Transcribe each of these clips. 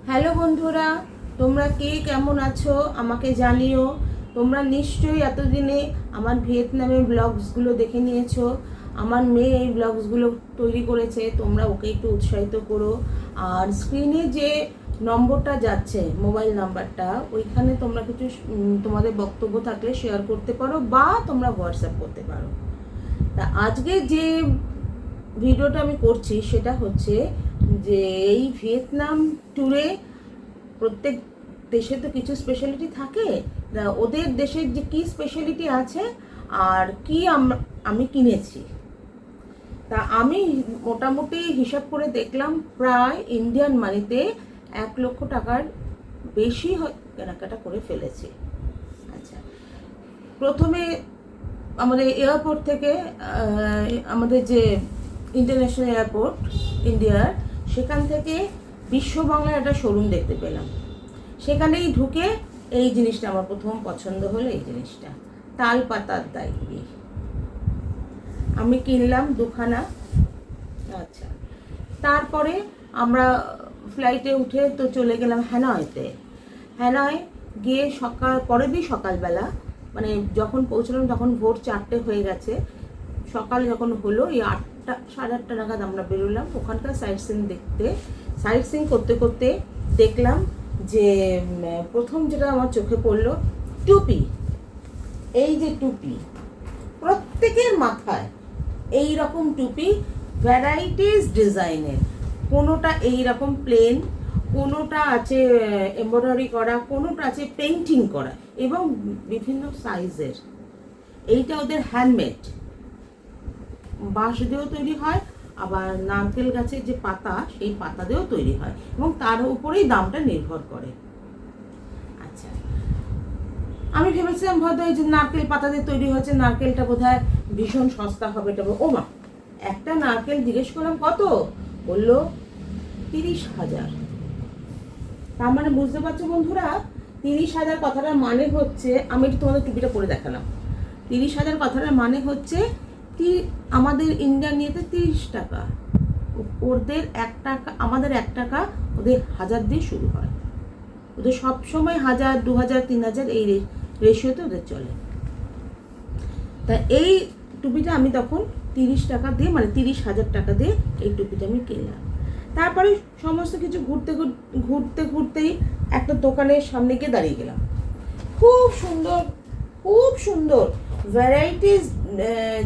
Hello বন্ধুরা, তোমরা কে কেমন আছো আমাকে জানিও। তোমরা নিশ্চয়ই এতদিনে আমার ভিয়েতনামের ব্লগসগুলো দেখে নিয়েছো। আমার মেয়ে এই ব্লগসগুলো তৈরি করেছে, তোমরা ওকে একটু উৎসাহিত করো। আর স্ক্রিনে যে নম্বরটা যাচ্ছে, মোবাইল নাম্বারটা, ওইখানে তোমরা কিছু তোমাদের বক্তব্য থাকলে শেয়ার করতে পারো বা তোমরা হোয়াটসঅ্যাপ করতে পারো। তা আজকে যে ভিডিওটা আমি করছি সেটা হচ্ছে যে এই ভিয়েতনাম ট্যুরে প্রত্যেক দেশে তো কিছু স্পেশালিটি থাকে। ওদের দেশের যে কী স্পেশালিটি আছে আর কি আমি কিনেছি, তা আমি মোটামুটি হিসাব করে দেখলাম প্রায় ইন্ডিয়ান মানিতে 1,00,000 টাকার বেশি কেনাকাটা করে ফেলেছি। আচ্ছা, প্রথমে আমাদের এয়ারপোর্ট থেকে আমাদের যে ইন্টারন্যাশনাল এয়ারপোর্ট ইন্ডিয়ার, সেখান থেকে বিশ্ব বাংলার একটা শোরুম দেখতে পেলাম। সেখানেই ঢুকে এই জিনিসটা আমার প্রথম পছন্দ হলো। এই জিনিসটা তাল পাতার ডায়েরি আমি কিনলাম দুখানা। আচ্ছা, তারপরে আমরা ফ্লাইটে উঠে তো চলে গেলাম হ্যানয়েতে। হ্যানয় গিয়ে পরের দিন সকালবেলা, মানে যখন পৌঁছলাম তখন ভোর 4টে হয়ে গেছে। সকাল যখন হলো এই 8টা 8:30 নাগাদ আমরা বেরোলাম ওখানকার সাইট সিং করতে করতে দেখলাম যে প্রথম যেটা আমার চোখে পড়লো, টুপি। এই যে টুপি, প্রত্যেকের মাথায় এই রকম টুপি, ভ্যারাইটিস ডিজাইনের। কোনোটা এই রকম প্লেন, কোনোটা আছে এমব্রয়ডারি করা, কোনোটা আছে পেইন্টিং করা এবং বিভিন্ন সাইজের। এইটা ওদের হ্যান্ডমেড, বাঁশ দিয়েও তৈরি হয়, আবার নারকেল গাছের যে পাতা সেই পাতা দিয়েও তৈরি হয় এবং তার উপরেই দামটা নির্ভর করে। আচ্ছা, আমি ভেবেছিলাম হয়তো এই যে নারকেল পাতা দিয়ে তৈরি হয়েছে, নারকেলটা বোধহয় ভীষণ সস্তা হবে। এটা ও মা, একটা নারকেল জিজ্ঞেস করলাম কত, বললো 30,000। তার মানে বুঝতে পারছো বন্ধুরা, 30,000 কথাটার মানে হচ্ছে, আমি একটু তোমাদের টুপিটা পরে দেখালাম। 30,000 কথাটার মানে হচ্ছে আমাদের ইন্ডিয়ান নিয়েতে 30 টাকা, ওদের 1 টাকা, আমাদের 1 টাকা, ওদের 1000 দিয়ে শুরু হয়। ওদের সবসময় 1000, 2000, 3000 এই রেশিওতে ওদের চলে। তা এই টুপিটা আমি তখন 30 টাকা দিয়ে, মানে 30,000 টাকা দিয়ে এই টুপিটা আমি কিনলাম। তারপরে সমস্ত কিছু ঘুরতেই একটা দোকানের সামনে গিয়ে দাঁড়িয়ে গেলাম। খুব সুন্দর, খুব সুন্দর ভ্যারাইটিস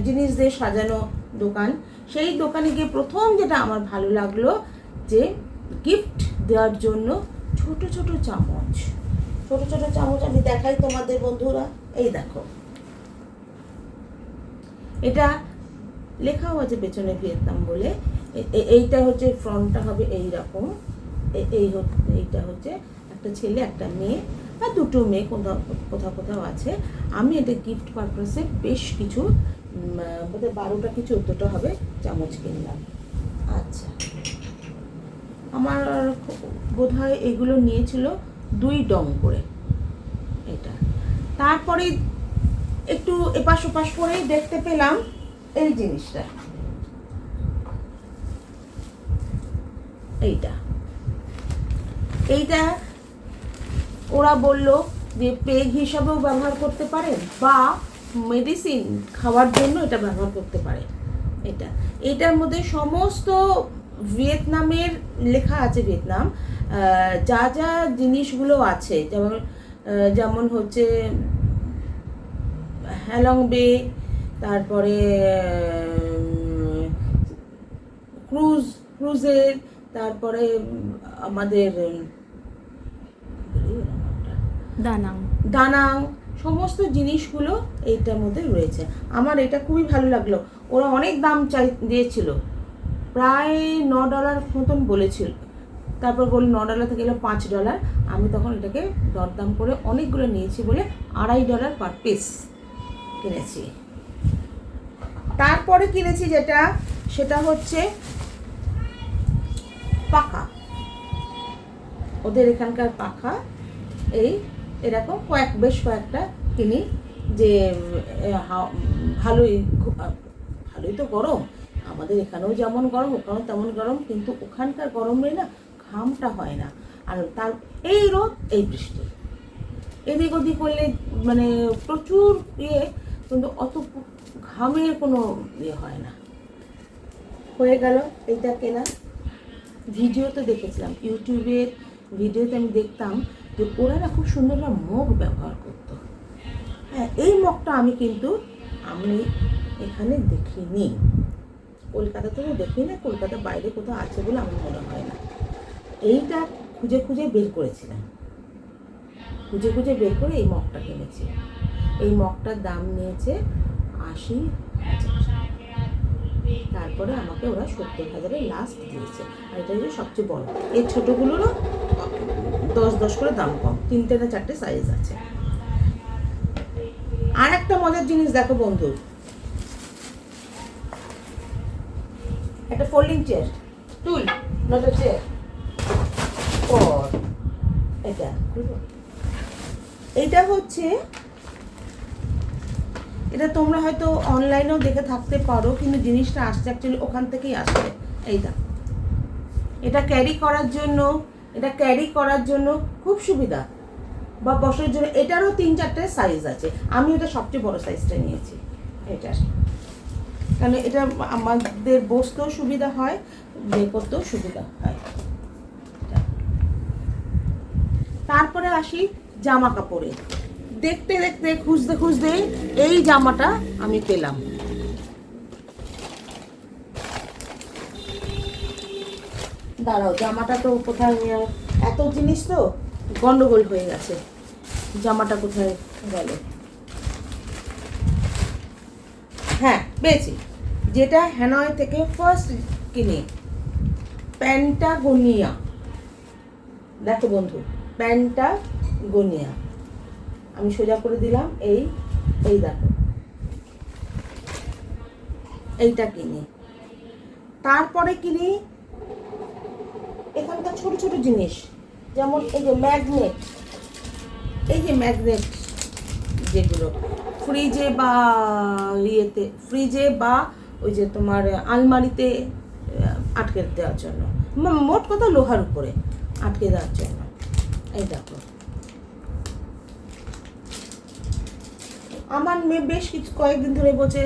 জিনিস দিয়ে সাজানো দোকান। সেই দোকানে গিয়ে প্রথম যেটা আমার ভালো লাগলো, যে গিফট দেওয়ার জন্য ছোট ছোট চামচ। ছোট ছোট চামচ আমি দেখাই তোমাদের বন্ধুরা, এই দেখো, এটা লেখাও আছে পেছনে ভিয়েতনাম বলে। এইটা হচ্ছে ফ্রন্টটা হবে এইরকম। এইটা হচ্ছে একটা ছেলে একটা মেয়ে বা দুটো মেয়ে, কোথাও কোথাও আছে। আমি এটা গিফট পারপাসে বেশ কিছু, বোধহয় 12টা কি 14টা হবে চামচ কিনলাম। আচ্ছা, আমার বোধহয় এগুলো নিয়েছিল 2 ডং করে এটা। তারপরে একটু এপাশ ওপাশ করেই দেখতে পেলাম এই জিনিসটা, এইটা ওরা বলল যে পেগ হিসাবেও ব্যবহার করতে পারেন বা মেডিসিন খাওয়ার জন্য এটা ব্যবহার করতে পারে। এটার মধ্যে সমস্ত ভিয়েতনামের লেখা আছে, ভিয়েতনাম যা যা জিনিসগুলো আছে, যেমন হচ্ছে হ্যালং বে, তারপরে ক্রুজের, তারপরে আমাদের দানাং, সমস্ত জিনিসগুলো এইটার মধ্যে রয়েছে। আমার এটা খুবই ভালো লাগলো। ওরা অনেক দাম দিয়েছিল, প্রায় $9 মতন বলেছিল। তারপর বলল $9 থেকে এলো $5। আমি তখন এটাকে দরদাম করে অনেকগুলো নিয়েছি বলে $2.5 পার পিস কিনেছি। তারপরে কিনেছি যেটা, সেটা হচ্ছে পাখা। ওদের এখানকার পাখা এরকম বেশ কয়েকটা কিনি, যে ভালোই তো গরম, আমাদের এখানেও যেমন গরম ওখানেও তেমন গরম, কিন্তু ওখানকার গরমে না ঘামটা হয় না। আর তার এই রোদ এই বৃষ্টি, এদিক ওদিক করলে মানে প্রচুর ইয়ে, কিন্তু অত ঘামের কোনো ইয়ে হয় না। হয়ে গেল এইটা কেনা। ভিডিওতে দেখেছিলাম, ইউটিউবের ভিডিওতে আমি দেখতাম যে ওরা না খুব সুন্দর একটা মগ ব্যবহার করতো। হ্যাঁ, এই মগটা আমি এখানে দেখিনি, কলকাতাতেও দেখি না, কলকাতার বাইরে কোথাও আছে বলে আমার মনে হয় না। এইটা খুঁজে খুঁজে বের করেছিলাম, খুঁজে খুঁজে বের করে এই মগটা কিনেছি। এই মগটার দাম নিয়েছে 80,000। তারপরে আমাকে ওরা 70,000-এ লাস্ট দিয়েছে। আর এটা হচ্ছে সবচেয়ে বড়। এই ছোটোগুলোরও 10 করে দাম কম, 3টে না 4টে সাইজ আছে। আর একটা মজার জিনিস দেখো বন্ধু, একটা folding chair, tool, not a chair. এটা হচ্ছে, এটা তোমরা হয়তো অনলাইনেও দেখে থাকতে পারো, কিন্তু জিনিসটা আসছে অ্যাকচুয়ালি ওখান থেকেই আসছে। এইটা, এটা ক্যারি করার জন্য খুব সুবিধা, বা বসার জন্য। এটারও 3-4টে সাইজ আছে, আমি এটা সবচেয়ে বড় সাইজটা নিয়েছি এটার, কারণ এটা আমাদের বসতেও সুবিধা হয়, বের করতেও সুবিধা হয়। তারপরে আসি জামা কাপড়ে। দেখতে দেখতে খুঁজতে খুঁজতে এই জামাটা আমি পেলাম। দাঁড়াও, জামাটা তো কোথায়, এত জিনিস তো গন্ডগোল হয়ে গেছে, জামাটা কোথায় গেল? হ্যাঁ, পেয়েছি, যেটা হ্যানয় থেকে ফার্স্ট কিনি, প্যান্টাগোনিয়া। দেখো বন্ধু, প্যান্টাগোনিয়া, আমি সোজা করে দিলাম। এই দেখো, এইটা কিনি। তারপরে কিনি এখানকার ছোট ছোট জিনিস, যেমন এই যে ম্যাগনেট, যেগুলো ফ্রিজে বা ওই যে তোমার আলমারিতে আটকে দেওয়ার জন্য, মোট কথা লোহার উপরে আটকে দেওয়ার জন্য। এই দেখো, আমার মেয়ে বেশ কয়েকদিন ধরে বলছে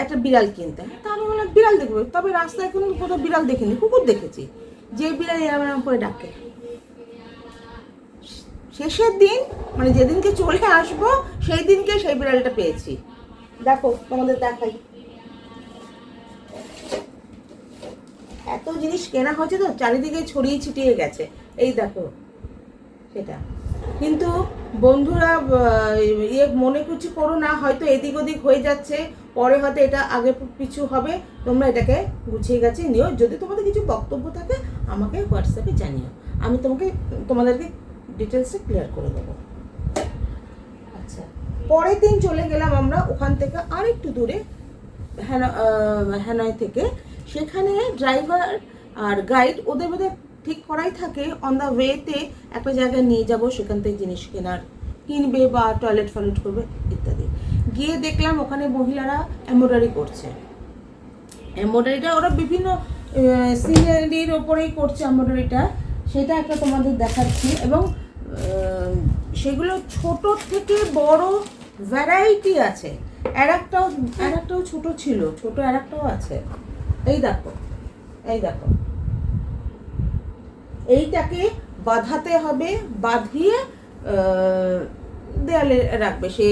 একটা বিড়াল কিনতে। তা আমি বললাম বিড়াল দেখবো, তবে রাস্তায় কোনো কোথাও বিড়াল দেখিনি, কুকুর দেখেছি, যে বিড়াল এরম করে ডাকে। শেষের দিন, মানে যেদিনকে চলে আসবো সেই দিনকে সেই বিড়ালটা পেয়েছি। দেখো, তোমাদের দেখাই, এত জিনিস কেনা হয়েছে তো, চারিদিকে ছড়িয়ে ছিটিয়ে গেছে। এই দেখো সেটা। কিন্তু বন্ধুরা মনে কিছু করো না, হয়তো এদিক ওদিক হয়ে যাচ্ছে, পরে হয়তো এটা আগে পিছু হবে। তোমরা এটাকে গুছিয়ে গাছিয়ে নিও। যদি তোমাদের কিছু বক্তব্য থাকে আমাকে হোয়াটসঅ্যাপে জানিও, আমি তোমাদেরকে ডিটেলসে ক্লিয়ার করে দেবো। আচ্ছা, পরের দিন চলে গেলাম আমরা ওখান থেকে আরেকটু দূরে, হ্যানয় থেকে। সেখানে ড্রাইভার আর গাইড ওদের বোধহয় ঠিক করাই থাকে, অন দ্য ওয়েতে একটা জায়গায় নিয়ে যাব, সেখান থেকে জিনিস কিনবে বা টয়লেট করবে ইত্যাদি। গিয়ে দেখলাম ওখানে মহিলারা এমব্রয়ডারি করছে। এমব্রয়ডারিটা ওরা বিভিন্ন সিনারির ওপরেই করছে এমব্রয়ডারিটা, সেটা একটা তোমাদের দেখাচ্ছি। এবং সেগুলো ছোট থেকে বড় ভ্যারাইটি আছে, আর একটাও ছোট ছিল, ছোট আর একটাও আছে। এই দেখো, এইটাকে বাঁধাতে হবে, বাঁধিয়ে দেয়ালে রাখবে, সে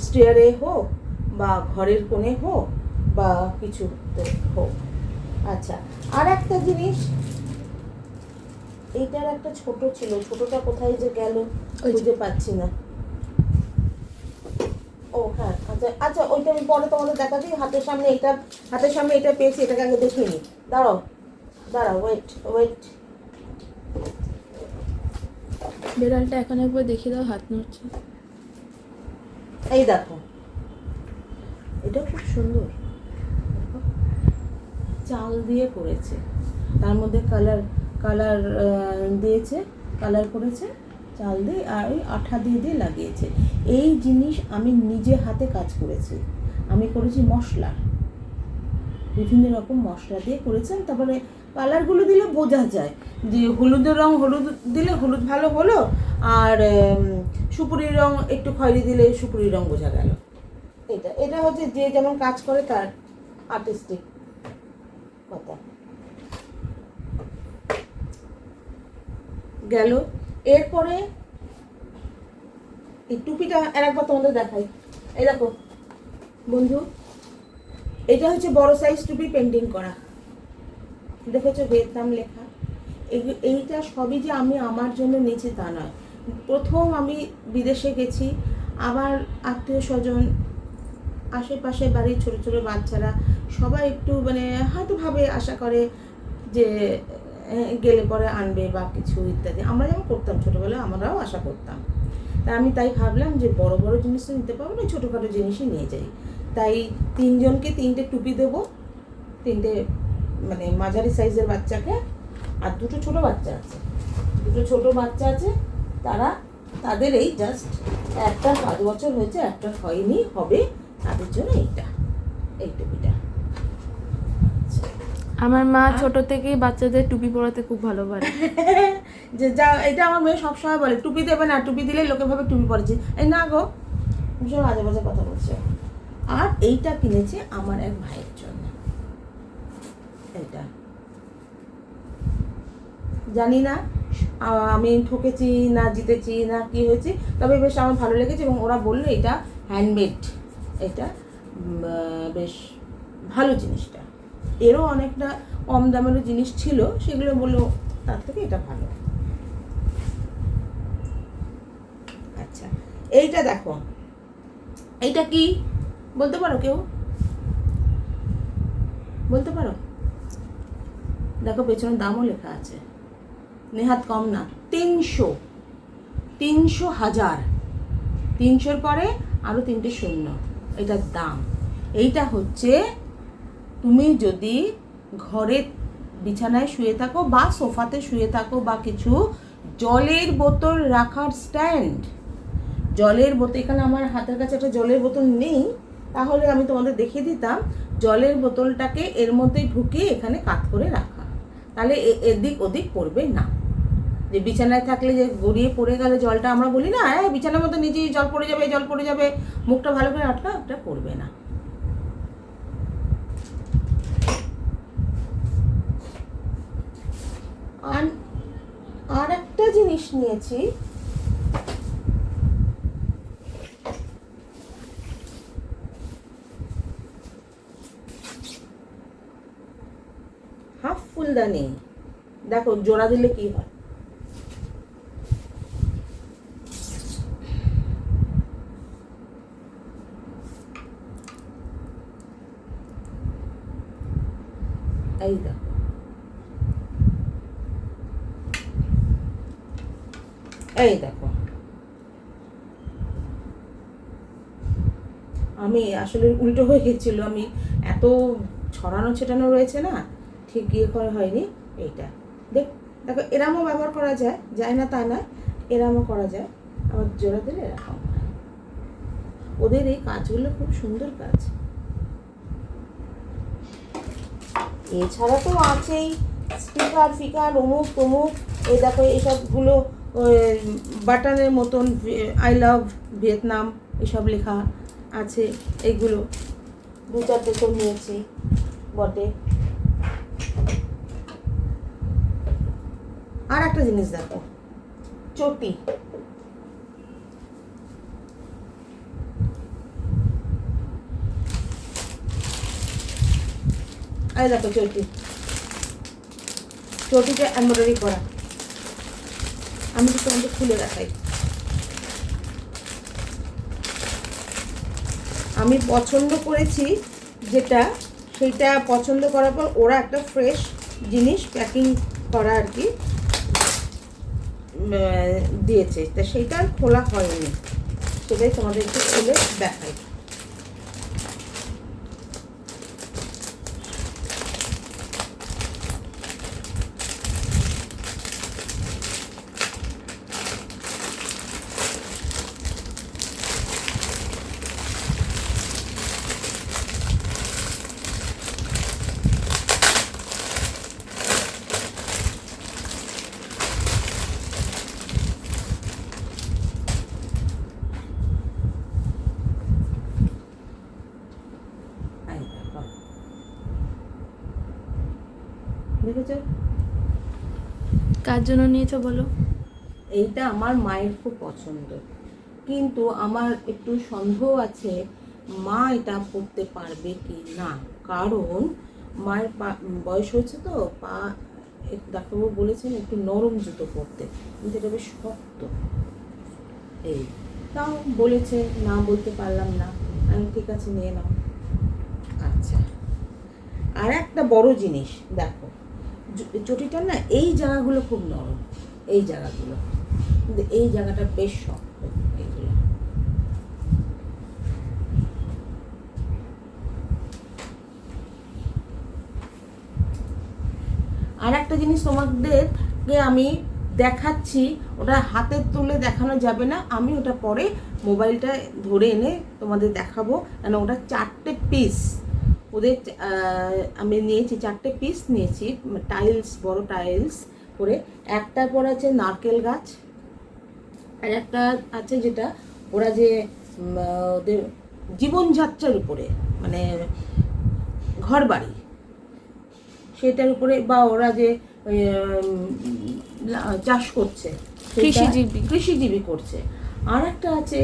স্টেয়ারে হোক বা ঘরের কোণে হোক বা কিছুতে হোক। আচ্ছা, আর একটা জিনিস, এইটার একটা ছোট ছিল, ছোটটা কোথায় যে গেল খুঁজে পাচ্ছি না। ও হ্যাঁ, আচ্ছা ওইটা আমি পরে তোমাদের দেখাচ্ছি। হাতের সামনে এটা পেয়েছি, এটাকে আগে দেখিয়ে নিই। দাঁড়াও, ওয়েট। বিড়ালটা এখন একবার দেখিয়ে দাও, হাত নড়ছে। এই দেখো, এটা খুব সুন্দর, চাল দিয়ে করেছে, তার মধ্যে কালার দিয়েছে, কালার করেছে চাল দিয়ে, আর ওই আঠা দিয়ে লাগিয়েছে। এই জিনিস আমি নিজে হাতে কাজ করেছি, আমি করেছি মশলা, বিভিন্ন রকম মশলা দিয়ে করেছেন। তারপরে কালারগুলো দিলে বোঝা যায় যে হলুদের রং হলুদ দিলে হলুদ ভালো হলো, আর সুপুরির রং একটু খয়েরি দিলে সুপুরির রং বোঝা গেল। এটা হচ্ছে যে যেমন কাজ করে তার আর্টিস্টিক কথা গেল। এরপরে এই টুপিটা আরেকবার তোমাদের দেখাই। এই দেখো বন্ধু, এটা হচ্ছে বড় সাইজ টুপি পেন্টিং করা, দেখেছো ভিয়েতনাম লেখা। এইটা সবই যে আমি আমার জন্য নিয়েছি তা নয়। প্রথম আমি বিদেশে গেছি, আমার আত্মীয় স্বজন, আশেপাশে বাড়ির ছোটো ছোটো বাচ্চারা সবাই একটু মানে হয়তো ভাবে আশা করে যে গেলে পরে আনবে বা কিছু ইত্যাদি। আমরা যেমন করতাম ছোটোবেলায়, আমরাও আশা করতাম। তা আমি তাই ভাবলাম যে বড় বড় জিনিস তো নিতে পারবো না, ছোটোখাটো জিনিসই নিয়ে যাই। তাই 3 জনকে 3টে টুপি দেবো, 3টে মানে মাঝারি সাইজের বাচ্চাকে, আর 2টো ছোটো বাচ্চা আছে, 2টো ছোটো বাচ্চা আছে। তাদের এই জাস্ট একটা 5 বছর হয়েছে, একটা হয়নি, হবে, তাদের জন্য এই টুপিটা। আমার মা ছোট থেকেই বাচ্চাদের টুপি পরাতে খুব ভালোবাসে। যে যা এটা আমার মেয়ে সবসময় বলে, টুপি দেবে না, টুপি দিলে লোকে ভাবে টুপি পরেছি। এই না গো, ভীষণ বাজে বাজে কথা বলছে। আর এইটা কিনেছে আমার এক ভাইয়ের জন্য। এইটা জানি না আমি ঠকেছি না জিতেছি না কি হয়েছে, তবে বেশ আমার ভালো লেগেছে। এবং ওরা বললো এটা হ্যান্ডমেড, এটা বেশ ভালো জিনিসটা। এরও অনেকটা কম দামেরও জিনিস ছিল, সেগুলো বললো তার থেকে এটা ভালো। আচ্ছা, এইটা দেখো, এইটা কি বলতে পারো? কেউ বলতে পারো? দেখো পেছনের দামও লেখা আছে, নেহাত কম না, 300, 1000, 300-র পরে আরও 3টে শূন্য, এটার দাম। এইটা হচ্ছে তুমি যদি ঘরে বিছানায় শুয়ে থাকো বা সোফাতে শুয়ে থাকো বা কিছু, জলের বোতল রাখার স্ট্যান্ড। জলের বোতল, এখানে আমার হাতের কাছে একটা জলের বোতল নেই, তাহলে আমি তোমাদের দেখিয়ে দিতাম। জলের বোতলটাকে এর মধ্যে ঢুকিয়ে এখানে কাত করে রাখা, তাহলে এদিক ওদিক পড়বে না। যে বিছানায় থাকলে যে গড়িয়ে পড়ে গেলে জলটা, আমরা বলি না হ্যাঁ বিছানার মধ্যে নিজেই জল পড়ে যাবে, মুখটা ভালো করে আটকা, ওটা পড়বে না। আর একটা জিনিস নিয়েছি, হাফ ফুলদানি। দেখো জোড়া দিলে কি হয়। এই দেখো, এই দেখো, আমি আসলে উল্টো হয়ে গেছিল, আমি এত ছড়ানো ছেটানো রয়েছে না, ঠিক ইয়ে করা হয়নি। এইটা দেখো, এরামও ব্যবহার করা যায় না তা নয়, এরামও করা যায়, আবার জোড়া দিলে এরকম হয়। ওদের এই কাজগুলো খুব সুন্দর কাজ। এছাড়া তো আছেই স্টিকার ফিকার অমুক তমুক। এই দেখো এইসবগুলো বাটনের মতন আই লাভ ভিয়েতনাম এসব লেখা আছে। এইগুলো 2-4টে তো নিয়েছি বটে। আর একটা জিনিস দেখো, চটি। এই দেখো চটিটা এমব্রয়ডারি করা। আমি তো তোমাকে খুলে দেখাই। আমি পছন্দ করেছি যেটা, সেইটা পছন্দ করার পর ওরা একটা ফ্রেশ জিনিস প্যাকিং করা আর কি দিয়েছে, তা সেইটা আর খোলা হয়নি, সেটাই তোমাদেরকে খুলে দেখাই। রেখেছো? কার জন্য নিয়েছো বলো? এইটা আমার মায়ের খুব পছন্দ, কিন্তু আমার একটু সন্দেহ আছে মা এটা পরতে পারবে কি না, কারণ মায়ের বয়স হয়েছে তো, পা ডাক্তারবাবু বলেছেন একটু নরম জুতো পরতে, কিন্তু এটা বেশ শক্ত। এই তাও বলেছে, না বলতে পারলাম না, আমি ঠিক আছে নিয়ে নাও। আচ্ছা, আর একটা বড় জিনিস দেখো, চটিটার না এই জায়গাগুলো খুব নরম, এই জায়গাগুলো, কিন্তু এই জায়গাটা বেশ শক্ত। এইগুলো আর একটা জিনিস তোমাদেরকে আমি দেখাচ্ছি, ওটা হাতে তুলে দেখানো যাবে না, আমি ওটা পরে মোবাইলটা ধরে এনে তোমাদের দেখাবো, কেন ওটা 4টে পিস ওদের আমি নিয়েছি, 4টে পিস নিয়েছি, টাইলস, বড় টাইলস করে। একটার পর আছে নারকেল গাছ, আর একটা আছে যেটা ওরা যে ওদের জীবনযাত্রার উপরে, মানে ঘর বাড়ি সেটার উপরে, বা ওরা যে চাষ করছে, কৃষিজীবী করছে। আর একটা আছে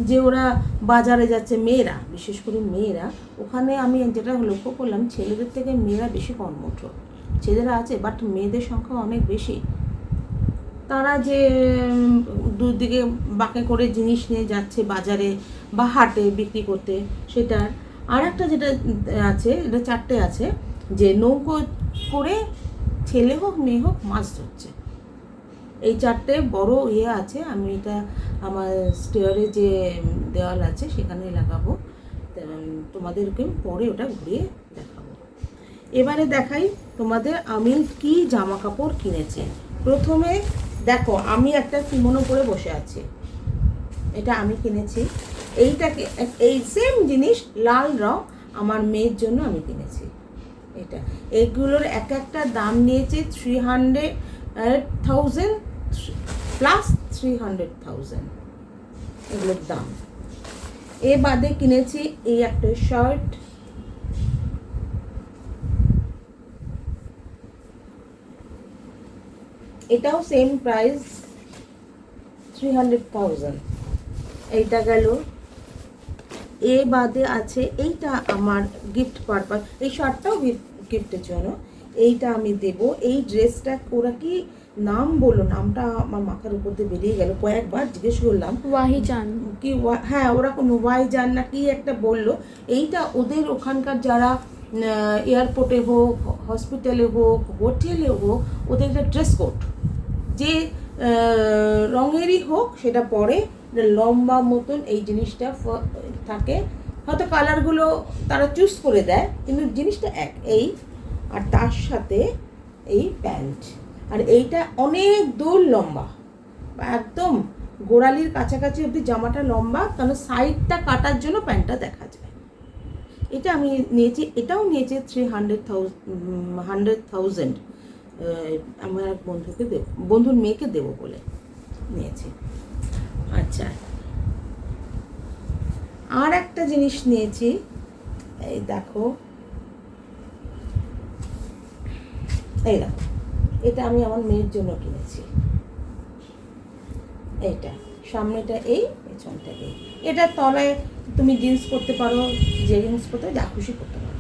যে ওরা বাজারে যাচ্ছে, মেয়েরা, বিশেষ করে মেয়েরা, ওখানে আমি যেটা লক্ষ্য করলাম ছেলেদের থেকে মেয়েরা বেশি কর্মঠ। ছেলেরা আছে বাট মেয়েদের সংখ্যা অনেক বেশি। তারা যে দুদিকে বাঁকে করে জিনিস নিয়ে যাচ্ছে বাজারে বা হাটে বিক্রি করতে, সেটার। আর একটা যেটা আছে, এটা 4টে আছে, যে নৌকো করে ছেলে হোক মেয়ে হোক মাছ ধরছে। এই 4টে বড় আছে, আমি এটা আমার স্টেয়ারে যে দেওয়াল আছে সেখানে লাগাবো, তোমাদেরকে পরে ওটা ঘুরিয়ে দেখাবো। এবারে দেখাই তোমাদের আমি কি জামা কাপড় কিনেছি। প্রথমে দেখো, আমি একটা কিমোনো পরে বসে আছি, এটা আমি কিনেছি। এইটাকে এই সেম জিনিস লাল রং আমার মেয়ের জন্য আমি কিনেছি। এটা এগুলোর এক একটা দাম নিয়েছে 300,000 প্লাস 300,000 এগুলোর দাম। এ বাদে কিনেছি এই একটা শার্ট, এটাও সেম প্রাইস 300,000। এইটা গেল। এ বাদে আছে এইটা আমার গিফট পারপাস, এই শার্টটাও গিফটের জন্য, এইটা আমি দেব। এই ড্রেসটা ওরা কি নাম বললো, নামটা আমার মাথার উপর দিয়ে বেরিয়ে গেল, কয়েকবার জিজ্ঞেস করলাম, ওয়াহিজান কি, হ্যাঁ ওরা কোনো ওয়াইজান না কি একটা বললো। এইটা ওদের ওখানকার যারা এয়ারপোর্টে হোক, হসপিটালে হোক, হোটেলে হোক, ওদের একটা ড্রেস কোড, যে রঙেরই হোক সেটা পরে লম্বা মতন এই জিনিসটা থাকে, হয়তো কালারগুলো তারা চুজ করে দেয়, কিন্তু জিনিসটা এক এই, আর তার সাথে এই প্যান্ট। আর এইটা অনেক দূর লম্বা, একদম গোড়ালির কাছাকাছি অবধি জামাটা লম্বা, কারণ সাইডটা কাটার জন্য প্যান্টটা দেখা যায়। এটা আমি নিয়েছি, এটাও নিয়েছি 100,000 আমার এক বন্ধুকে বন্ধুর মেয়েকে দেবো বলে নিয়েছি। আচ্ছা, আর একটা জিনিস নিয়েছি, এই দেখো, এই দেখো, এটা আমি আমার মেয়ের জন্য কিনেছি। এইটা সামনেটা এই, পেছনটা এই, এটা তলায় তুমি জিন্স করতে পারো, জেগিংস করতে, যা খুশি করতে পারো,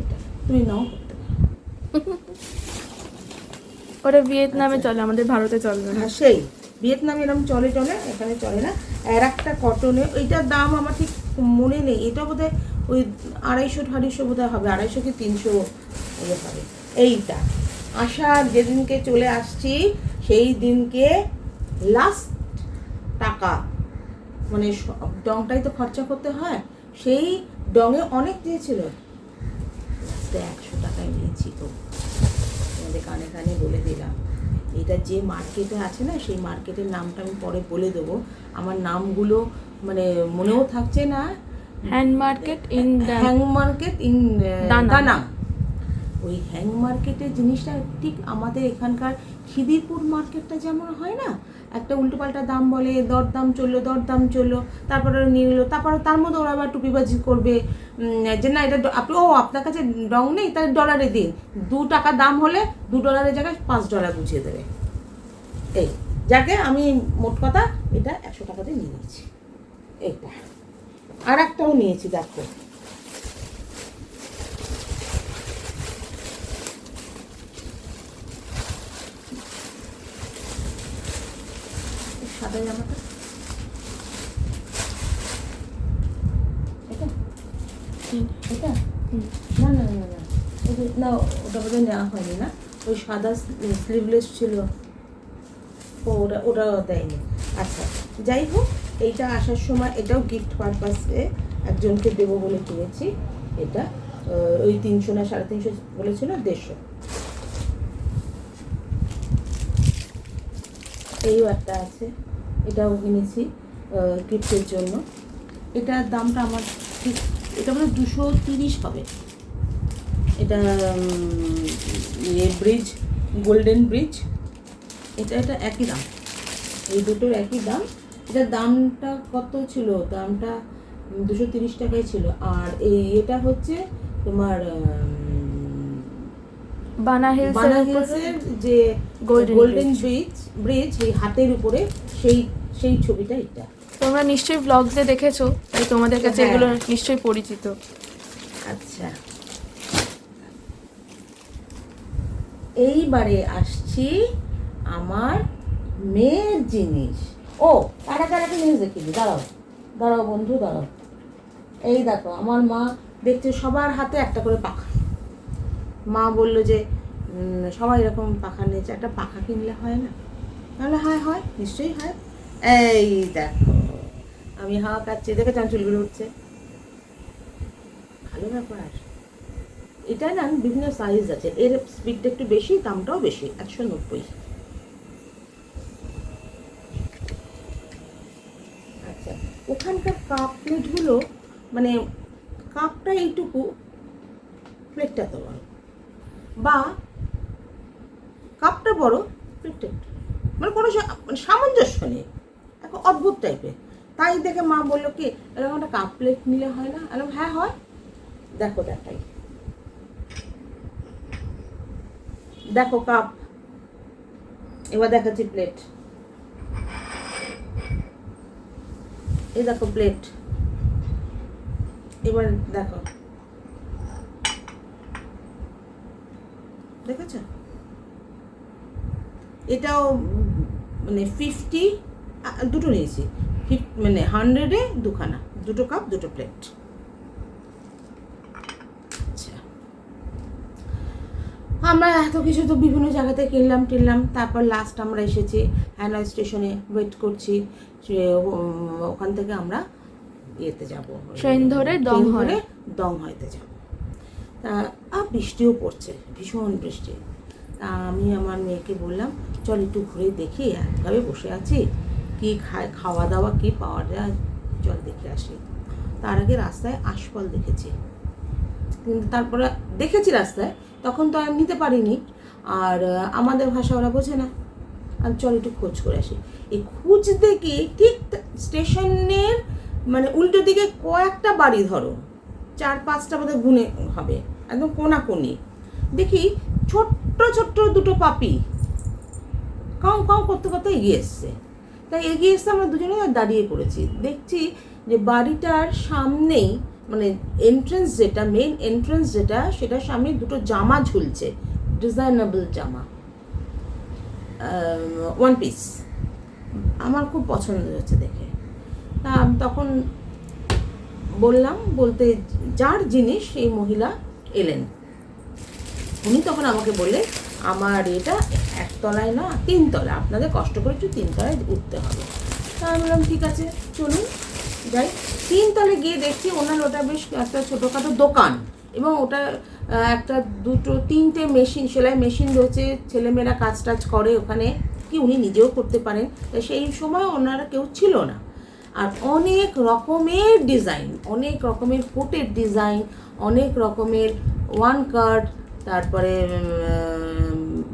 এটা তুমি নাও করতে পারো। ওটা ভিয়েতনামে চলে, আমাদের ভারতে চলবে না। হ্যাঁ, সেই ভিয়েতনামে এরকম চলে, এখানে চলে না। আর একটা কটনে, ওইটার দাম আমার ঠিক মনে নেই, এটা বোধহয় ওই 250-250 বোধহয় হবে, 250 কি 300 হবে। এইটা আসার যেদিনকে চলে আসছি সেই দিনকে লাস্ট টাকা, মানে ডংটাই তো খরচা করতে হয়, সেই ডঙে অনেক দিয়েছিল, 100 টাকায় নিয়েছি। তো তোমাদের কানে কানে বলে দিলাম, এটা যে মার্কেটে আছে না, সেই মার্কেটের নামটা আমি পরে বলে দেবো, আমার নামগুলো মানে মনেও থাকছে না। Han market in Danang. ওই হ্যাং মার্কেটের জিনিসটা ঠিক আমাদের এখানকার খিদিরপুর মার্কেটটা যেমন হয় না, একটা উল্টোপাল্টা দাম বলে, দরদাম চললো, তারপরে ওরা নিয়ে নিলো, তারপরে তার মধ্যে ওরা আবার টুপিবাজি করবে যে না এটা আপনি আপনার কাছে রং নেই তাহলে ডলারে দিন, $2 দাম হলে $2 জায়গায় $5 বুঝিয়ে দেবে। এই যাকে আমি মোট কথা এটা 100 টাকাতে নিয়ে নিয়েছি। এইটা আর একটাও নিয়েছি, দেখো সাদা জামাটা, এটা এটা না না না না না, ওটা বোধহয় নেওয়া হয়নি না, ওই সাদা স্লিভলেস ছিল, ওটা দেয়নি। আচ্ছা যাই হোক, এইটা আসার সময় এটাও গিফট পারপাসে একজনকে দেবো বলে কিনেছি। এটা ওই 300 না 350 বলেছিল, 150। এইও একটা আছে, এটাও কিনেছি গিফটের জন্য। এটার দামটা আমার ঠিক, এটা মানে 230 হবে। এটা ব্রিজ, গোল্ডেন ব্রিজ, এটা একই দাম, এই দুটোর একই দাম। এটার দামটা কত ছিল, দামটা 230 টাকাই ছিল। আর এটা হচ্ছে তোমার বানা হিলসের যে গোল্ডেন ব্রিজ এই হাতের উপরে, সেই ছবিটা এটা। তোমরা নিশ্চয়ই ব্লগসে দেখেছো, তাই তোমাদের কাছে এগুলো নিশ্চয়ই পরিচিত। আচ্ছা এইবারে আসছি আমার মেয়ের জিনিস। ও তার একটা জিনিস দেখিয়ে দিই, দাঁড়াও বন্ধু দাঁড়াও। এই দেখো, আমার মা দেখছে সবার হাতে একটা করে পাখা। মা বলল যে সবাই এরকম পাখা নিয়েছে, একটা পাখা কিনলে হয় না? তাহলে হয়, নিশ্চয়ই হয়। এই দেখো আমি হাওয়া খাচ্ছি, দেখে চুলগুলো উঠছে, ভালো ব্যাপার। এটা না বিভিন্ন সাইজ আছে, এর স্পিডটা একটু বেশি, দামটাও বেশি, 190। আচ্ছা ওখানকার কাপ প্লেটগুলো, মানে কাপটা এইটুকু, প্লেটটা তো বড়, বা কাপটা বড় প্লেটটা, মানে কোনো সামঞ্জস্য নেই, এখন অদ্ভুত টাইপের। তাই দেখে মা বললো কি এরকম একটা কাপ প্লেট নিলে হয় না? হ্যাঁ হয়, দেখো দেখাই, দেখো কাপ। এবার দেখাচ্ছি প্লেট, এই দেখো প্লেট, এবার দেখো, দেখেছ? এটাও মানে 50, দুটো নিয়েছি, মানে 100-এ দুখানা, দুটো কাপ দুটো প্লেট। আচ্ছা আমরা এত কিছু তো বিভিন্ন জায়গাতে কিনলাম, তারপর লাস্ট আমরা এসেছি হ্যানয় স্টেশনে, ওয়েট করছি, ওখান থেকে আমরা ইয়েতে যাবো, ট্রেন ধরে দংহয়তে যাব। তা বৃষ্টিও পড়ছে, ভীষণ বৃষ্টি। তা আমি আমার মেয়েকে বললাম চল একটু ঘুরে দেখি, একভাবে বসে আছি, কি খাওয়া দাওয়া কি পাওয়া যায়, চল দেখে আসি। তার আগে রাস্তায় আশফল দেখেছি, কিন্তু তারপরে দেখেছি রাস্তায়, তখন তো আর নিতে পারিনি, আর আমাদের ভাষা ওরা বোঝে না। আর চল একটু খোঁজ করে আসি। এই খুঁজতে গিয়ে ঠিক স্টেশনের মানে উল্টো দিকে কয়েকটা বাড়ি, ধরো 4-5টা বোধহয় গুনে হবে, একদম কোনাকুনি, দেখি ছোট্ট দুটো পাপি কাউ করতে এগিয়ে এসছে। তাই এগিয়ে এসে আমরা দুজনে দাঁড়িয়ে পড়েছি, দেখছি যে বাড়িটার সামনেই, মানে এন্ট্রেন্স যেটা, মেইন এন্ট্রেন্স যেটা, সেটার সামনে দুটো জামা ঝুলছে, ডিজাইনেবল জামা, 1 পিস। আমার খুব পছন্দ হচ্ছে দেখে। তা তখন বলতে যার জিনিস সেই মহিলা এলেন, উনি তখন আমাকে বললেন আমার এটা 1 তলায় না 3 তলায়, আপনাদের কষ্ট করে একটু 3 তলায় উঠতে হবে। তা আমি বললাম ঠিক আছে চলুন যাই। 3 তলায় গিয়ে দেখছি ওনার ওটা বেশ একটা ছোটোখাটো দোকান, এবং ওটা একটা 2-3টে মেশিন, সেলাই মেশিন রয়েছে, ছেলেমেয়েরা কাজ টাজ করে ওখানে, কি উনি নিজেও করতে পারেন। সেই সময় ওনারা কেউ ছিল না। আর অনেক রকমের ডিজাইন, অনেক রকমের কোটের ডিজাইন, অনেক রকমের ওয়ান কাট, তারপরে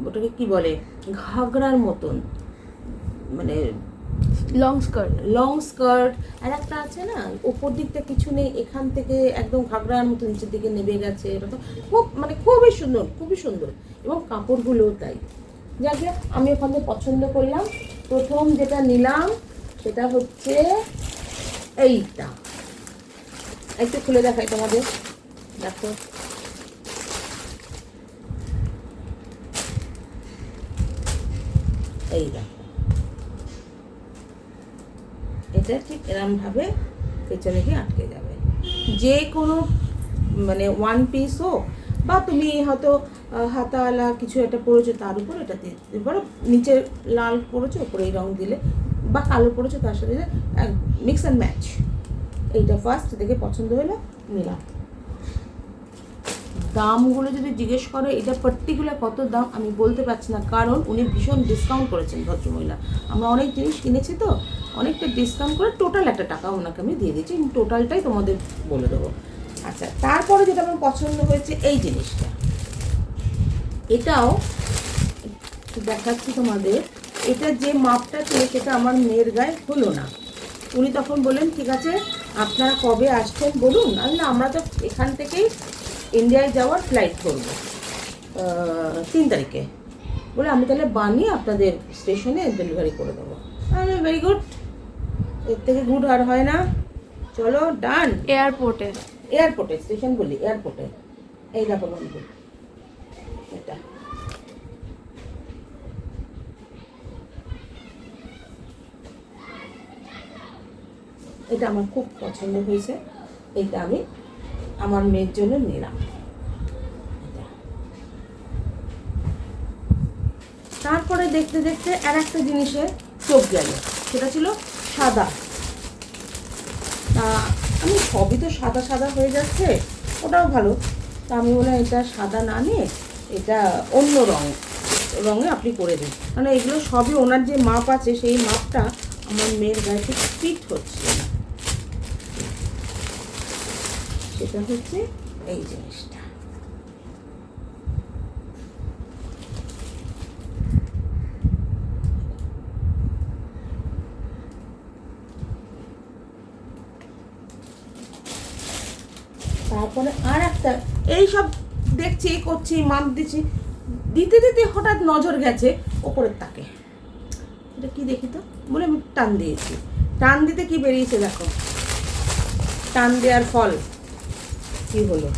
ওটাকে কি বলে ঘাগরার মতন, মানে লং স্কার্ট। Long skirt. আর একটা আছে না, ওপর দিকটা কিছু নেই, এখান থেকে একদম ঘাগরার মতো নিচের দিকে নেমে গেছে, এরকম খুব মানে খুবই সুন্দর, খুবই সুন্দর, এবং কাপড়গুলোও তাই। যাকে আমি ওখান থেকে পছন্দ করলাম। প্রথম যেটা নিলাম সেটা হচ্ছে এইটা, একটু খুলে দেখাই তোমাদের, দেখো এই দেখো, এটা ঠিক এরম ভাবে পেছনে গিয়ে আটকে যাবে। যে কোনো মানে ওয়ান পিস হোক, বা তুমি হয়তো হাতাওয়ালা কিছু একটা পরেছো, তার উপর এটা দিতে পারো। নিচে লাল পরেছো, উপরে এই রং দিলে, বা কালো পরেছো তার সাথে মিক্স অ্যান্ড ম্যাচ। এইটা ফার্স্ট দেখে পছন্দ হলো, নিলাম। দামগুলো যদি জিজ্ঞেস করো এটা পার্টিকুলার কত দাম আমি বলতে পারছি না, কারণ উনি ভীষণ ডিসকাউন্ট করেছেন ভদ্রমহিলা। আমরা অনেক জিনিস কিনেছি তো, অনেকটা ডিসকাউন্ট করে টোটাল একটা টাকা ওনাকে আমি দিয়ে দিয়েছি, টোটালটাই তোমাদের বলে দেবো। আচ্ছা, তারপরে যেটা আমার পছন্দ হয়েছে এই জিনিসটা, এটাও দেখাচ্ছি তোমাদের। এটা যে মাপটা ছিল সেটা আমার মেয়ের গায়ে হলো না। উনি তখন বললেন ঠিক আছে আপনারা কবে আসছেন বলুন। আমি না, আমরা তো এখান থেকেই ইন্ডিয়ায় যাওয়ার ফ্লাইট করবো 3 তারিখে। বলে আমি তাহলে বানিয়ে আপনাদের স্টেশনে ডেলিভারি করে দেবো। আমি ভেরি গুড, এর থেকে গুড আর হয় না, চলো ডান। এয়ারপোর্টে, স্টেশন বলি এয়ারপোর্টে। এই দেখো বন্ধু, এটা এটা আমার খুব পছন্দ হয়েছে। এটা আমি আমার মেয়ের জন্য নিলাম। তারপরে দেখতে দেখতে আর একটা জিনিসে চোখ গেল, সেটা ছিল সাদা। তা আমি সবই তো সাদা সাদা হয়ে যাচ্ছে, ওটাও ভালো। তা আমি বললাম এটা সাদা না নিয়ে এটা অন্য রঙে আপনি করে দিন, কারণ এগুলো সবই ওনার যে মাপ আছে সেই মাপটা আমার মেয়ের গায়ে ঠিক ফিট হচ্ছে না। সেটা হচ্ছে এই জিনিসটা। তারপরে আর একটা, এই সব দেখছি করছি মাপ দিচ্ছি, দিতে দিতে হঠাৎ নজর গেছে ওপরের তাকে। এটা কি দেখি তো, বলে আমি টান দিয়েছি, টান দিতে কি বেরিয়েছে দেখো, টান দেওয়ার ফল কি হলো।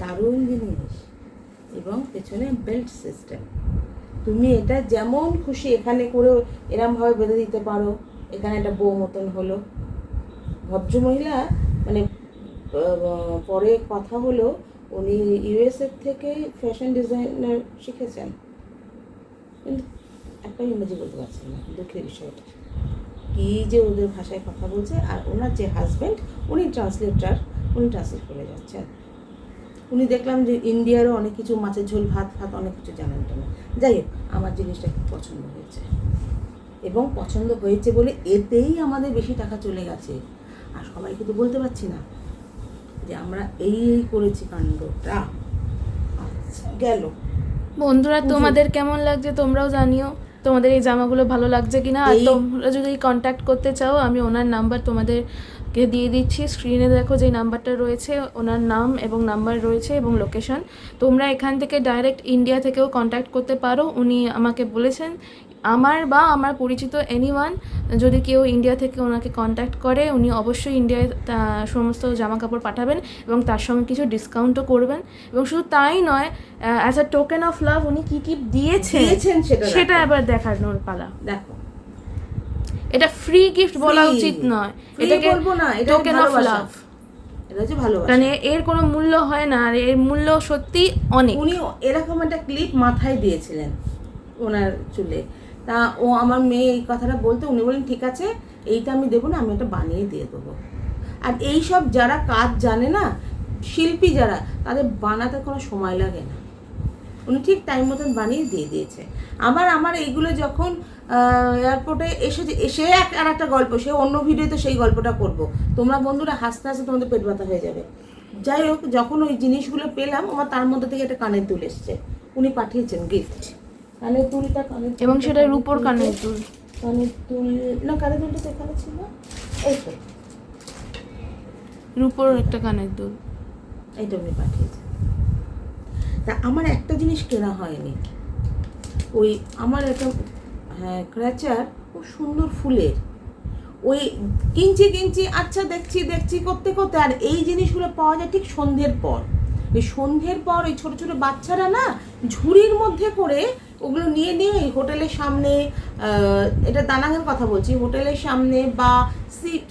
দারুণ জিনিস, এবং পেছনে বেল্ট সিস্টেম। তুমি এটা যেমন খুশি এখানে করেও এরমভাবে বেঁধে দিতে পারো। এখানে একটা বউ মতন হলো। ভদ্রমহিলা মানে পরে কথা হলো, উনি ইউএসএ থেকে ফ্যাশন ডিজাইনার শিখেছেন, কিন্তু একটা ইংরেজি বলতে পারছেন না, দুঃখের বিষয়টা। কী যে ওদের ভাষায় কথা বলছে, আর ওনার যে হাজব্যান্ড উনি ট্রান্সলেট করে যাচ্ছেন। উনি দেখলাম যে ইন্ডিয়ারও অনেক কিছু, মাছের ঝোল, ভাত অনেক কিছু জানেন তো না। যাই হোক, আমার জিনিসটা খুব পছন্দ হয়েছে, এবং পছন্দ হয়েছে বলে এতেই আমাদের বেশি টাকা চলে গেছে। আর সবাইকে তো বলতে পারছি না যে আমরা এই করেছি কাণ্ডটা। আচ্ছা, গেল। বন্ধুরা, তোমাদের কেমন লাগছে তোমরাও জানিও, তোমাদের এই জামাগুলো ভালো লাগছে কিনা। আর তোমরা যদি কন্ট্যাক্ট করতে চাও, আমি ওনার নাম্বার তোমাদেরকে দিয়ে দিচ্ছি। স্ক্রিনে দেখো যে নাম্বারটা রয়েছে, ওনার নাম এবং নাম্বার রয়েছে এবং লোকেশন। তোমরা এখান থেকে ডাইরেক্ট ইন্ডিয়া থেকেও কন্ট্যাক্ট করতে পারো। উনি আমাকে বলেছেন আমার পরিচিত এনিওয়ান যদি কেউ ইন্ডিয়া থেকে ওনাকে কন্ট্যাক্ট করে, উনি অবশ্যই ইন্ডিয়ায় সমস্ত জামা কাপড় পাঠাবেন এবং তার সঙ্গে কিছু ডিসকাউন্টও করবেন। এবং শুধু তাই নয়, as a token of love উনি কী কী দিয়েছেন সেটা এবার দেখানোর পালা। দেখো, এটা ফ্রি গিফট বলা উচিত নয়, এটাকে বলবো না, এটা টোকেন অফ লাভ। এটা হচ্ছে ভালোবাসা, মানে এর কোনো মূল্য হয় না, আর এর মূল্য সত্যি অনেক। উনি এরকম একটা ক্লিপ মাথায় দিয়েছিলেন ওনার চুলে। তা ও আমার মেয়ে এই কথাটা বলতে উনি বলেন ঠিক আছে এইটা আমি দেবো না, আমি এটা বানিয়ে দিয়ে দেবো। আর এই সব যারা কাজ জানে না, শিল্পী যারা, তাদের বানাতে কোনো সময় লাগে না। উনি ঠিক টাইম মতন বানিয়ে দিয়ে দিয়েছে। আমার এইগুলো যখন এয়ারপোর্টে এসে আর একটা গল্প, সে অন্য ভিডিওতে সেই গল্পটা করব। তোমরা বন্ধুরা হাসতে হাসতে তোমাদের পেট ব্যথা হয়ে যাবে। যাই হোক, যখন ওই জিনিসগুলো পেলাম, আমার তার মধ্যে থেকে একটা কানের দুল এসছে, উনি পাঠিয়েছেন গিফট। কানের দুলটা এবং সেটা রূপোর কানের দুল। কানের দুল না, কানের দুলটা তো এখানে ছিল, এই তো রূপোর একটা কানের দুল, এইটা উনি পাঠিয়েছেন। তা আমার একটা জিনিস কেনা হয়নি, ওই আমার একটা ক্র্যাচার খুব সুন্দর ফুলের, ওই কিনছি আচ্ছা দেখছি করতে করতে, আর এই জিনিসগুলো পাওয়া যায় ঠিক সন্ধ্যের পর। এই সন্ধ্যের পর ওই ছোটো ছোটো বাচ্চারা না ঝুড়ির মধ্যে করে ওগুলো নিয়ে এই হোটেলের সামনে, এটা দানাঙের কথা বলছি, হোটেলের সামনে বা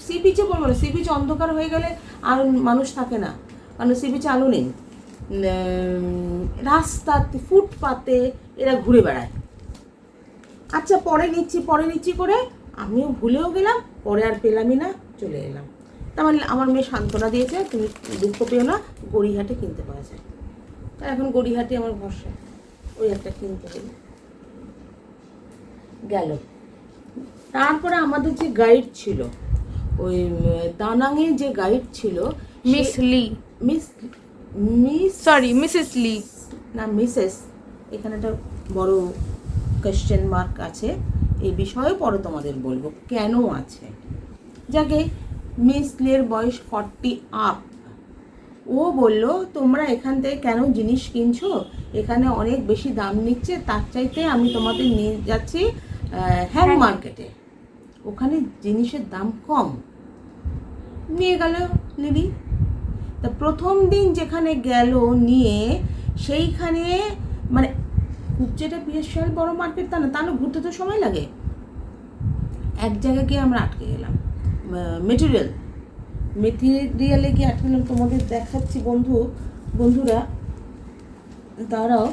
সি বিচে বলবো না, সি বিচ অন্ধকার হয়ে গেলে আর মানুষ থাকে না, কারণ সি বিচে আলো নেই, রাস্তাতে ফুটপাতে এরা ঘুরে বেড়ায়। আচ্ছা পরে নিচ্ছি করে আমিও ভুলেও গেলাম, পরে আর পেলামই না, চলে এলাম। তার আমার মেয়ে সান্ত্বনা দিয়েছে, তুমি দুঃখ পেও না, গড়িহাটে কিনতে পাওয়া যায়। তা এখন গড়িহাটে আমার ভরসা, ওই একটা কিনতে হলো। গেল। তারপরে আমাদের যে গাইড ছিল, ওই দানাঙের যে গাইড ছিল, মিস লি, মিসেস লি না মিসেস, এখানে একটা বড় কোয়েশ্চেন মার্ক আছে, এই বিষয়ে পরে তোমাদের বলবো কেন আছে। যাকে মিস লির বয়স 40 আপ, ও বলল তোমরা এখান থেকে কেন জিনিস কিনছো, এখানে অনেক বেশি দাম নিচ্ছে, তার চাইতে আমি তোমাদের নিয়ে যাচ্ছি হ্যাং মার্কেটে, ওখানে জিনিসের দাম কম। নিয়ে গেল লিলি। তা প্রথম দিন যেখানে গেল নিয়ে, সেইখানে মানে খুব যেটা বিশাল বড় মার্কেট তা না ঘুরতে তো সময় লাগে। এক জায়গায় গিয়ে আমরা আটকে গেলাম, মেটেরিয়ালে গিয়ে আটকে গেলাম, তোমাদের দেখাচ্ছি বন্ধুরা দাঁড়াও,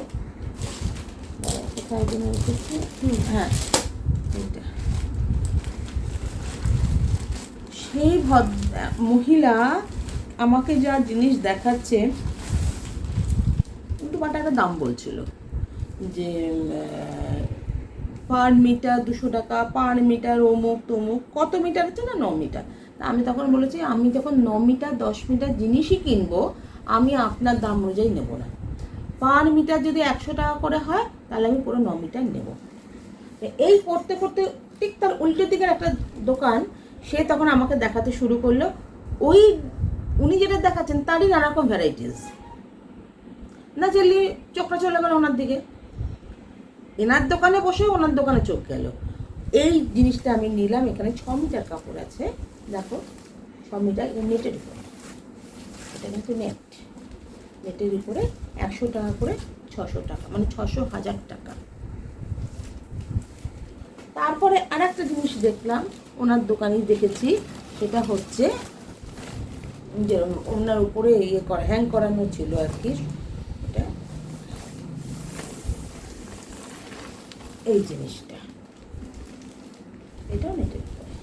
কোথায় যেন রেখেছি, হ্যাঁ এইটা। সেই মহিলা আমাকে যা জিনিস দেখাচ্ছে, একটু টাকা দাম বলছিল, যে পার মিটার 200 টাকা, পার মিটার অমুক তমুক, কত মিটার হচ্ছে না 9 মিটার। তা আমি তখন বলেছি, আমি যখন 9 মিটার 10 মিটার জিনিসই কিনবো, আমি আপনার দাম অনুযায়ী নেব না। পার মিটার যদি 100 টাকা করে হয়, তাহলে আমি পুরো 9 মিটার নেব। এই করতে করতে ঠিক তার উল্টো দিকের একটা দোকান, সে তখন আমাকে দেখাতে শুরু করলো, ওই উনি যেটা দেখাচ্ছেন তারই নানা রকম ভ্যারাইটিস। না চাইলে চোখটা চলে গেল ওনার দিকে, এনার দোকানে বসে ওনার দোকানে চোখ গেল। এই জিনিসটা আমি নিলাম, এখানে 6 মিটার কাপড় আছে, দেখো 6 মিটার নেটের উপরে, এটা কিন্তু নেটের উপরে 100 টাকা করে, 600 টাকা, মানে 600,000 টাকা। তারপরে আর একটা জিনিস দেখলাম, ওনার দোকানেই দেখেছি, সেটা হচ্ছে যে ওনার উপরে হ্যাং করানো ছিল আর কি, এটা এই জিনিসটা, এটাও নেটের উপরে।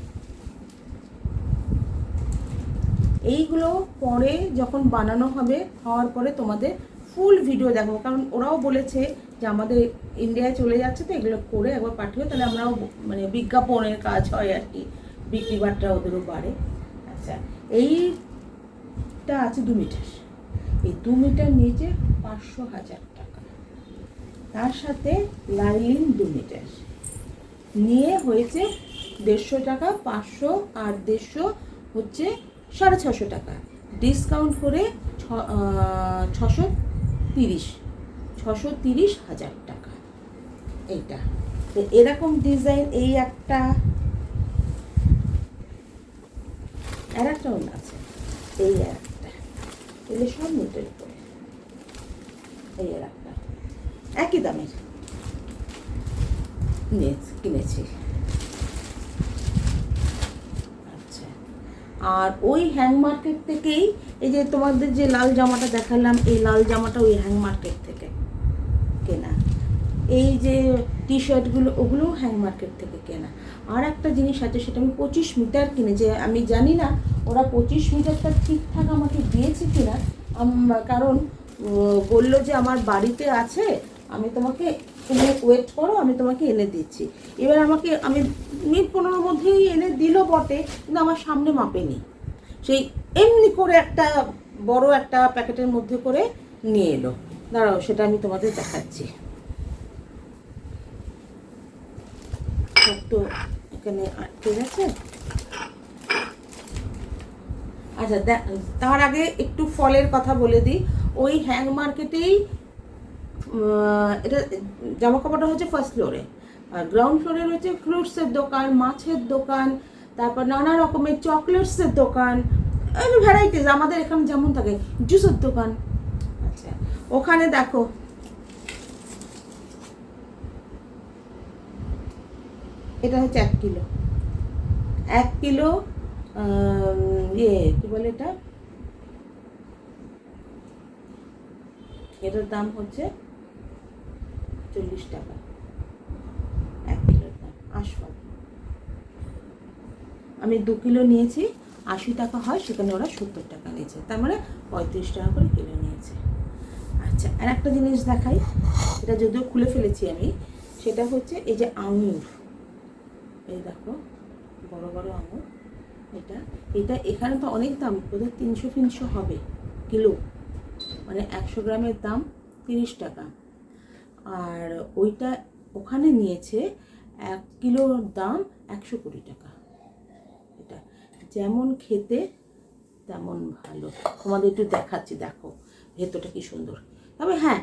এইগুলো পরে যখন বানানো হবে, হওয়ার পরে তোমাদের ফুল ভিডিও দেখাবো, কারণ ওরাও বলেছে যে আমাদের ইন্ডিয়ায় চলে যাচ্ছে, তো এগুলো করে একবার পাঠিও, তাহলে আমরাও মানে বিজ্ঞাপনের কাজ হয় আর কি, বিক্রি বাট্টা ওদেরও বাড়ে। আচ্ছা, এইটা আছে 2 মিটার, এই 2 মিটার নিচে 500,000 টাকা, তার সাথে লাইলিন 2 মিটার নিয়ে হয়েছে 150 টাকা, 500 আর 150 হচ্ছে 650 টাকা, ডিসকাউন্ট করে 630,000 টাকা। এইটা তো এরকম ডিজাইন, এই একটা আর একটা অন্য আছে, এই একটা, এগুলো সব নেটের উপরে, এই আর একটা একই দামের কিনেছি। আচ্ছা, আর ওই হ্যাং মার্কেট থেকেই এই যে তোমাদের যে লাল জামাটা দেখালাম, এই লাল জামাটা ওই হ্যাং মার্কেট থেকে কেনা। এই যে টি শার্টগুলো, ওগুলোও হ্যাং মার্কেট থেকে কেনা। আর একটা জিনিস আছে, সেটা আমি 25 মিটার কিনেছি। আমি জানি না ওরা 25 মিটারটা ঠিকঠাক আমাকে দিয়েছে কিনা, কারণ বললো যে আমার বাড়িতে আছে, আমি তোমাকে তুমি ওয়েট করো, আমি তোমাকে এনে দিচ্ছি। এবার আমি মিনিট 15 মধ্যেই এনে দিল বটে, কিন্তু আমার সামনে মাপেনি। সেই এমনি করে একটা বড় একটা প্যাকেটের মধ্যে করে নিয়ে এলো। দাঁড়াও, সেটা আমি তোমাদের দেখাচ্ছি। তো এখানে আটকে গেছে। আচ্ছা, তার আগে একটু ফলের কথা বলে দিই। ওই হ্যাং মার্কেটেই এটা জামা কাপড়টা হচ্ছে ফার্স্ট ফ্লোরে, আর গ্রাউন্ড ফ্লোরে রয়েছে ফ্রুটসের দোকান, মাছের দোকান, তারপর নানা রকমের চকলেটসের দোকান, ভ্যারাইটিস আমাদের এখানে যেমন থাকে, জুসের দোকান। আচ্ছা, ওখানে দেখো এটা হচ্ছে 1 কিলো, 1 কিলো কি বলে এটার দাম হচ্ছে 40 টাকা, 1 কিলোর দাম। আশফল আমি 2 কিলো নিয়েছি, 80 টাকা হয়, সেখানে ওরা 70 টাকা নিয়েছে, তার মানে 35 টাকা করে কিলো নিয়েছে। আচ্ছা, আর একটা জিনিস দেখাই, এটা যদিও খুলে ফেলেছি আমি, সেটা হচ্ছে এই যে আঙুর, এই দেখো বড় বড় আঙুর। এটা এখানে তো অনেক দাম, বোধহয় 300 হবে কিলো, মানে 100 গ্রামের দাম 30 টাকা। আর ওইটা ওখানে নিয়েছে 1 কিলোর দাম 120 টাকা। এটা যেমন খেতে তেমন ভালো, তোমাদের একটু দেখাচ্ছি, দেখো ভেতরটা কি সুন্দর। তবে হ্যাঁ,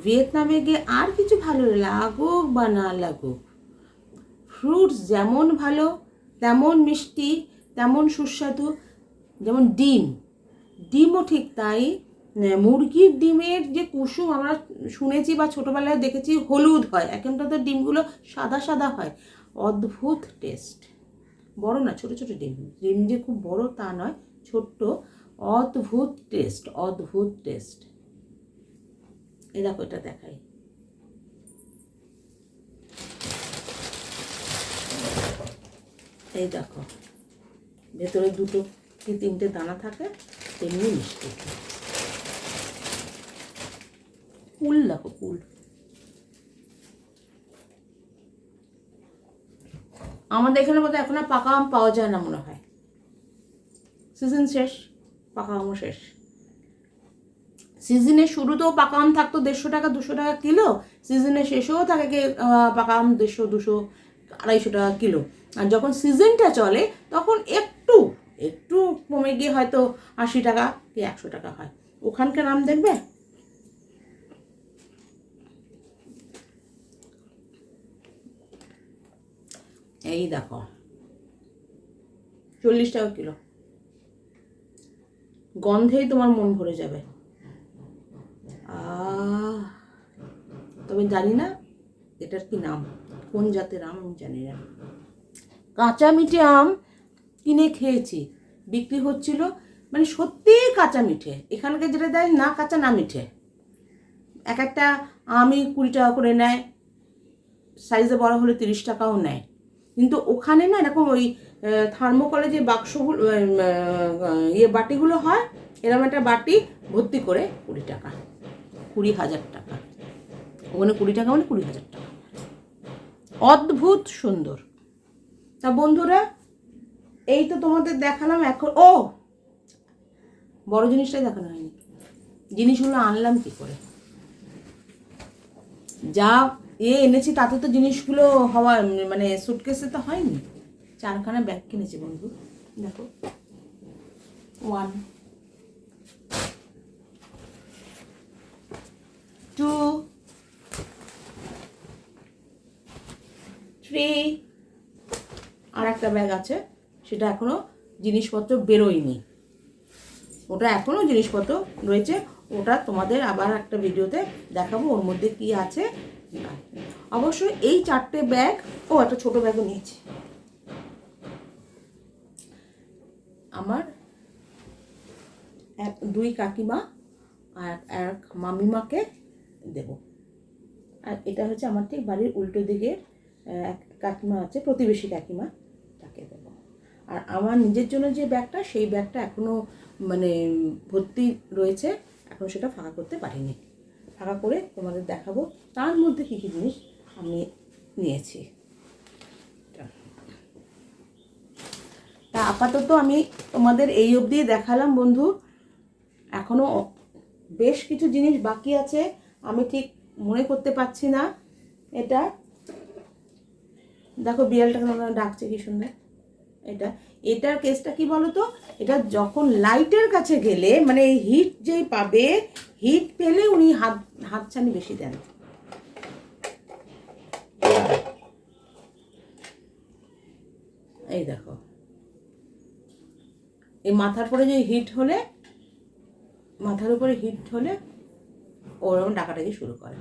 ভিয়েতনামে গিয়ে আর কিছু ভালো লাগুক বা না লাগুক, ফ্রুটস যেমন ভালো, তেমন মিষ্টি, তেমন সুস্বাদু। যেমন ডিমও ঠিক তাই। মুরগির ডিমের যে কুসুম আমরা শুনেছি বা ছোটোবেলায় দেখেছি হলুদ হয়, এখনটা তো ডিমগুলো সাদা সাদা হয়, অদ্ভুত টেস্ট। বড় না, ছোট ছোট ডিম যে খুব বড় তা নয়, ছোট্ট, অদ্ভুত টেস্ট, অদ্ভুত টেস্ট। এই দেখো, এটা দেখাই, এই দেখো ভেতরে 2 কি 3টে দানা থাকে, তেমনি মিষ্টি। কুল দেখো, কুল। আমাদের এখানে বোধহয় এখন আর পাকা আম পাওয়া যায় না মনে হয়, সিজন শেষ, পাকা আমও শেষ। সিজনের শুরুতেও পাকা আম থাকতো 150 টাকা 200 টাকা কিলো, সিজনের শেষেও থাকে পাকা আম 150 200 250 টাকা কিলো। আর যখন সিজনটা চলে তখন একটু একটু কমে গিয়ে হয়তো 80 টাকা কি 100 টাকা হয়। ওখানকার আম দেখবে, এই দেখো 40 টাকা কিলো, গন্ধেই তোমার মন ভরে যাবে। তবে জানি না এটার কি নাম, কোন জাতের আম আমি জানি না। কাঁচা মিঠে আম কিনে খেয়েছি, বিক্রি হচ্ছিল, মানে সত্যি কাঁচা মিঠে। এখানকার যেটা দেয় না কাঁচা না মিঠে, এক একটা আমই 20 টাকা করে নেয়, সাইজে বড় হলে 30 টাকাও নেয়। কিন্তু ওখানে না এরকম ওই থার্মোকলে যে বাক্সগুলো বাটিগুলো হয়, এরকম একটা বাটি ভর্তি করে 20 টাকা, 20,000 টাকা। ওখানে 20 টাকা মানে 20,000 টাকা, অদ্ভুত সুন্দর। তা বন্ধুরা, এই তো তোমাদের দেখালাম। এখন বড় জিনিসটাই দেখানো হয়নি, জিনিসগুলো আনলাম কি করে, যা এনেছি তাতে তো জিনিসগুলো হওয়া মানে সুটকেসে তো হয়নি। 4খানা ব্যাগ কিনেছি বন্ধু, দেখো 1 2 3, আর একটা ব্যাগ আছে, সেটা এখনো জিনিসপত্র বেরোয়নি, ওটা এখনো জিনিসপত্র রয়েছে, ওটা তোমাদের আবার একটা ভিডিওতে দেখাবো ওর মধ্যে কি আছে। অবশ্যই এই 4টে ব্যাগ, একটা ছোট ব্যাগও নিয়েছি, আমার 2 কাকিমা আর 1 মামিমাকে দেব। আর এটা হচ্ছে আমার ঠিক বাড়ির উল্টো দিকে এক কাকিমা আছে, প্রতিবেশী কাকিমা, তাকে দেব। আর আমার নিজের জন্য যে ব্যাগটা, সেই ব্যাগটা এখনো মানে ভর্তি রয়েছে, এখন সেটা ফাঁকা করতে পারিনি। ফাঁকা করে তোমাদের দেখাবো তার মধ্যে কী কী জিনিস আমি নিয়েছি। তা আপাতত আমি তোমাদের এই অবধি দেখালাম বন্ধু, এখনও বেশ কিছু জিনিস বাকি আছে, আমি ঠিক মনে করতে পারছি না। এটা দেখো বিড়ালটাকে আমরা ডাকছে কি সুন্দর। এটার কেসটা কি বলো তো, এটা যখন লাইটের কাছে গেলে মানে হিট যেই পাবে, হিট পেলে উনি হাতছানি বেশি দেন। এই দেখো, এই মাথার পরে যে হিট হলে, মাথার উপরে হিট হলে ওরকম ডাকাডাকি শুরু করে।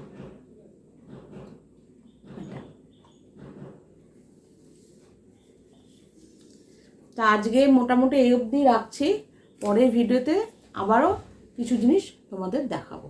তা আজকে মোটামুটি এই অবধি রাখছি, পরের ভিডিওতে আবারও কিছু জিনিস তোমাদের দেখাবো।